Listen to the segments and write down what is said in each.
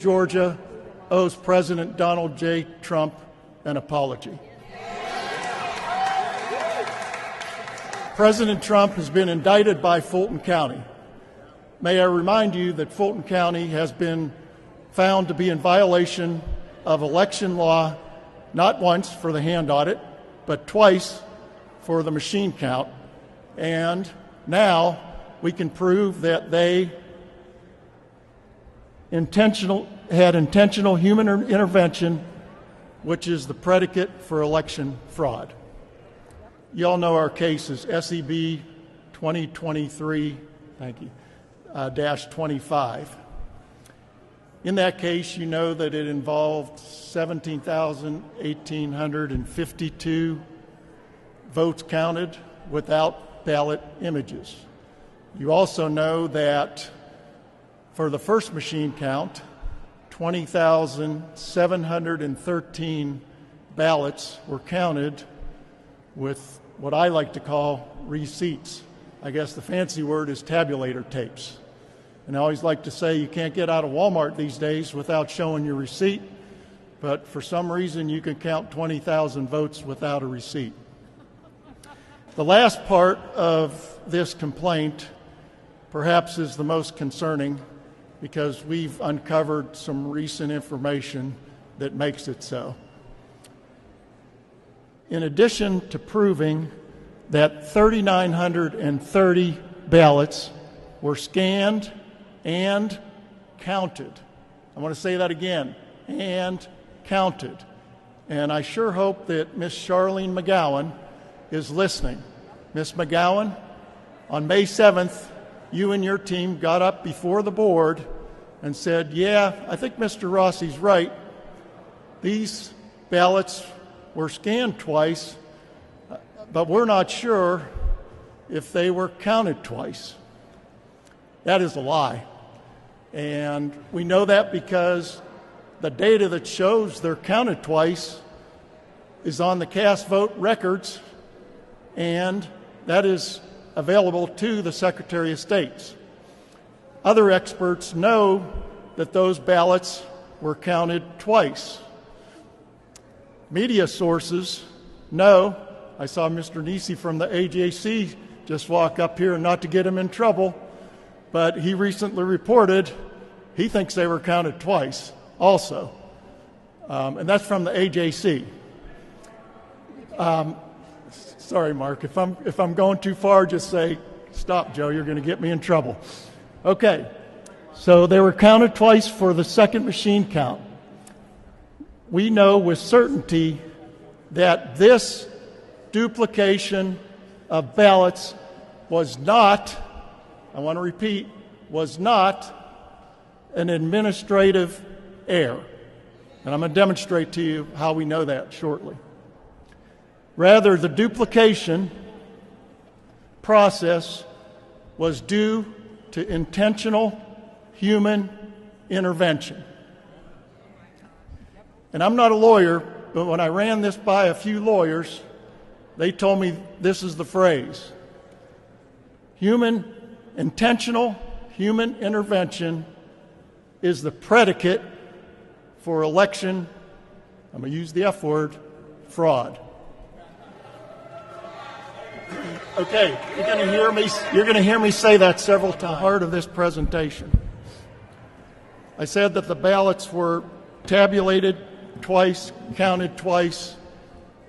Georgia owes President Donald J. Trump an apology. President Trump has been indicted by Fulton County. May I remind you that Fulton County has been found to be in violation of election law not once for the hand audit, but twice for the machine count. And now we can prove that they had intentional human intervention, which is the predicate for election fraud. You all know our case is SEB 2023, thank you, -25. In that case, you know that it involved 17,852 votes counted without ballot images. You also know that for the first machine count, 20,713 ballots were counted with what I like to call receipts. I guess the fancy word is tabulator tapes. And I always like to say you can't get out of Walmart these days without showing your receipt, but for some reason you can count 20,000 votes without a receipt. The last part of this complaint perhaps is the most concerning because we've uncovered some recent information that makes it so. In addition to proving that 3,930 ballots were scanned and counted. I want to say that again, and counted. And I sure hope that Miss Charlene McGowan is listening. Miss McGowan, on May 7th, you and your team got up before the board and said, yeah, I think Mr. Rossi's right. These ballots were scanned twice, but we're not sure if they were counted twice. That is a lie. And we know that because the data that shows they're counted twice is on the cast vote records, and that is available to the Secretary of State. Other experts know that those ballots were counted twice. Media sources know, I saw Mr. Nisi from the AJC just walk up here, and not to get him in trouble, but he recently reported he thinks they were counted twice also. And that's from the AJC. Sorry, Mark, if I'm going too far, just say, stop, Joe, you're going to get me in trouble. Okay, so they were counted twice for the second machine count. We know with certainty that this duplication of ballots was not, I want to repeat, was not an administrative error. And I'm going to demonstrate to you how we know that shortly. Rather, the duplication process was due to intentional human intervention. And I'm not a lawyer, but when I ran this by a few lawyers, they told me this is the phrase. Intentional human intervention is the predicate for election, I'm going to use the F word, fraud. Okay, you're going to hear me say that several times. The heart of this presentation. I said that the ballots were tabulated twice, counted twice,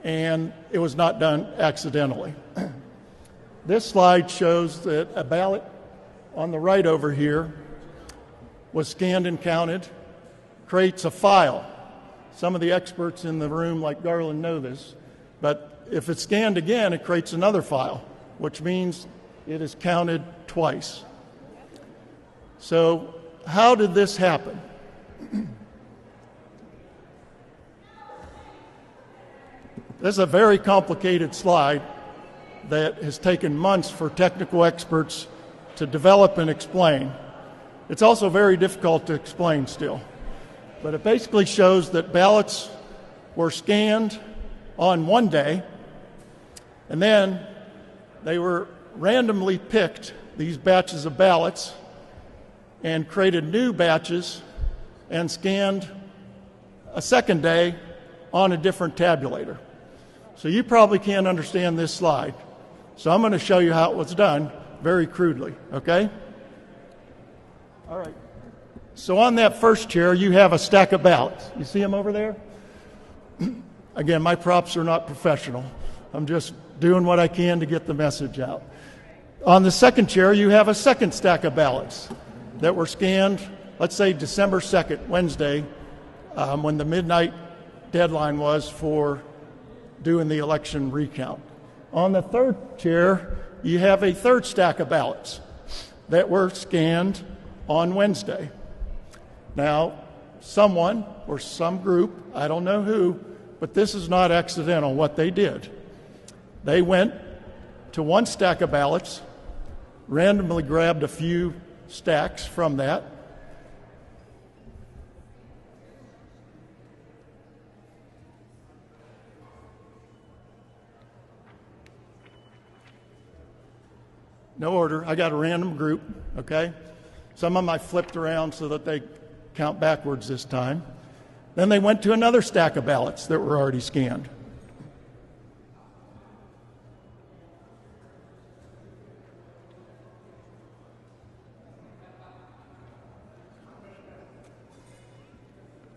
and it was not done accidentally. This slide shows that a ballot on the right over here was scanned and counted, creates a file. Some of the experts in the room, like Garland, know this, but if it's scanned again, it creates another file, which means it is counted twice. So how did this happen? This is a very complicated slide that has taken months for technical experts to develop and explain. It's also very difficult to explain still. But it basically shows that ballots were scanned on one day, and then they were randomly picked, these batches of ballots, and created new batches and scanned a second day on a different tabulator. So you probably can't understand this slide. So I'm going to show you how it was done very crudely, okay? All right. So on that first chair, you have a stack of ballots. You see them over there? Again, my props are not professional. I'm just doing what I can to get the message out. On the second chair, you have a second stack of ballots that were scanned, let's say December 2nd, Wednesday, when the midnight deadline was for doing the election recount. On the third chair, you have a third stack of ballots that were scanned on Wednesday. Now, someone or some group, I don't know who, but this is not accidental what they did. They went to one stack of ballots, randomly grabbed a few stacks from that, no order. I got a random group, okay? Some of them I flipped around so that they count backwards this time. Then they went to another stack of ballots that were already scanned.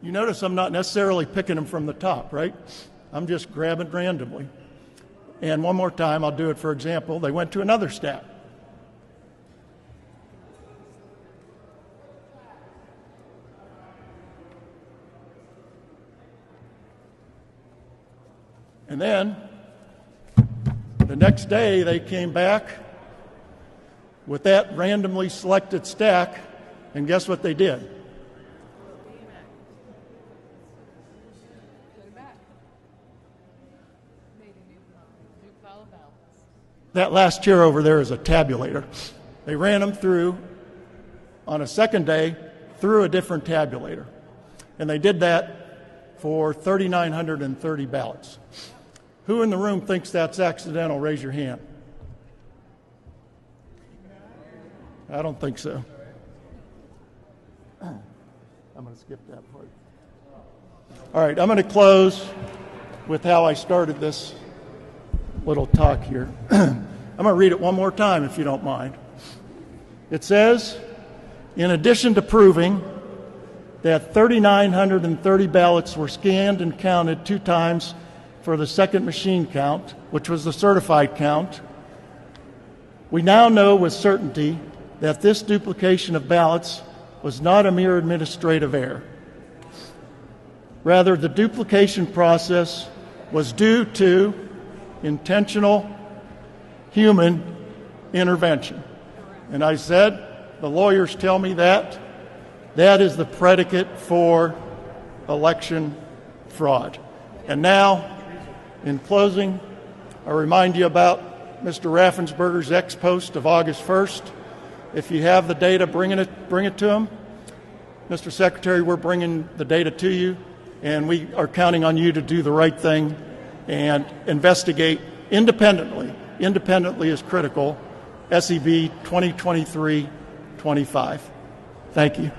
You notice I'm not necessarily picking them from the top, right? I'm just grabbing randomly. And one more time, I'll do it for example. They went to another stack. And then, the next day, they came back with that randomly selected stack, and guess what they did? That last chair over there is a tabulator. They ran them through on a second day through a different tabulator. And they did that for 3,930 ballots. Who in the room thinks that's accidental? Raise your hand. I don't think so. I'm going to skip that part. All right, I'm going to close with how I started this little talk here. I'm going to read it one more time if you don't mind. It says, in addition to proving that 3,930 ballots were scanned and counted 2 times for the second machine count, which was the certified count, we now know with certainty that this duplication of ballots was not a mere administrative error. Rather, the duplication process was due to intentional human intervention. And I said, the lawyers tell me that that is the predicate for election fraud. And now, in closing, I remind you about Mr. Raffensperger's ex-post of August 1st. If you have the data, bring it to him. Mr. Secretary, we're bringing the data to you, and we are counting on you to do the right thing and investigate independently. Independently is critical. SEB 2023-25. Thank you.